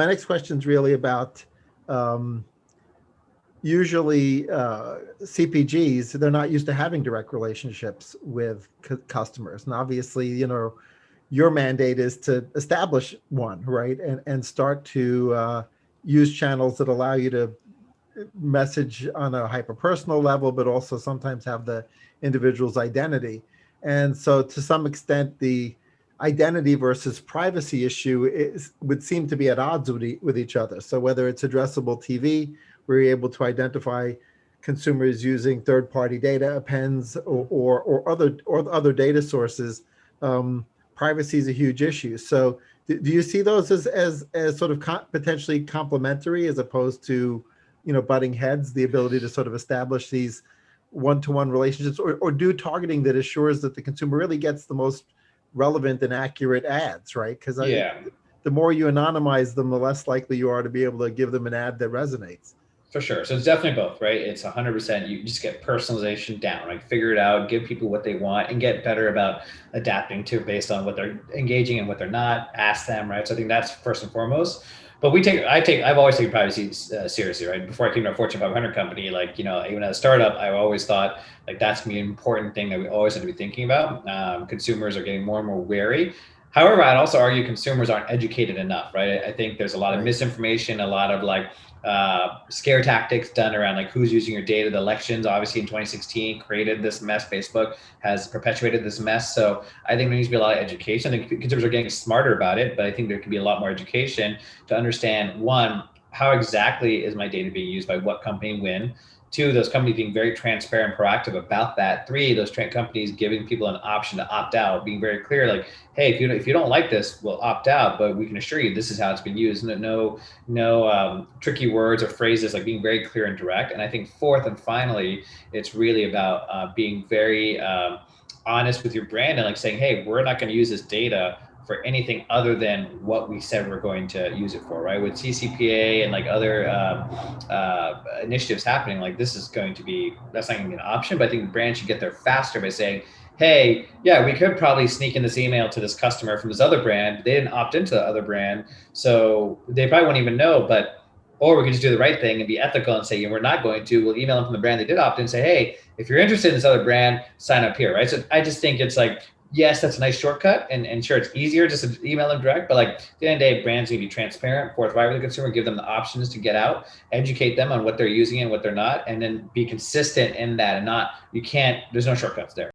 my next question is really about um, usually CPGs, they're not used to having direct relationships with customers. And obviously, your mandate is to establish one, right? And start to use channels that allow you to message on a hyper personal level, but also sometimes have the individual's identity. And so to some extent, the identity versus privacy issue would seem to be at odds with each other. So whether it's addressable TV, where you're able to identify consumers using third-party data appends or other data sources, privacy is a huge issue. So do you see those as sort of potentially complementary as opposed to butting heads, the ability to sort of establish these one-to-one relationships or do targeting that assures that the consumer really gets the most relevant and accurate ads, right? Because Yeah. the more you anonymize them, the less likely you are to be able to give them an ad that resonates. For sure. So it's definitely both, right? It's 100%. You just get personalization down, right? Figure it out, give people what they want, and get better about adapting to based on what they're engaging and what they're not. Ask them, right? So I think that's first and foremost. But I've always taken privacy seriously, right? Before I came to a Fortune 500 company, like, even as a startup, I always thought like that's gonna be an important thing that we always have to be thinking about. Consumers are getting more and more wary. However, I'd also argue consumers aren't educated enough, right? I think there's a lot of Right. misinformation, a lot of like scare tactics done around like who's using your data. The elections, obviously in 2016, created this mess. Facebook has perpetuated this mess. So I think there needs to be a lot of education. I think consumers are getting smarter about it, but I think there can be a lot more education to understand, one, how exactly is my data being used by what company when? Two, those companies being very transparent and proactive about that. Three, those companies giving people an option to opt out, being very clear, like, hey, if you don't like this, we'll opt out, but we can assure you this is how it's been used. No tricky words or phrases, like being very clear and direct. And I think fourth and finally, it's really about being very honest with your brand and like saying, hey, we're not going to use this data for anything other than what we said we're going to use it for, right? With CCPA and like other initiatives happening, like that's not going to be an option. But I think the brand should get there faster by saying, hey, yeah, we could probably sneak in this email to this customer from this other brand. They didn't opt into the other brand, so they probably won't even know. But or we can just do the right thing and be ethical and say, yeah, we're not going to. We'll email them from the brand they did opt in and say, hey, if you're interested in this other brand, sign up here, right? So I just think it's like, yes, that's a nice shortcut, and sure, it's easier just to email them direct, but like at the end of the day, brands need to be transparent, forthright with the consumer, give them the options to get out, educate them on what they're using and what they're not, and then be consistent in that and not, there's no shortcuts there.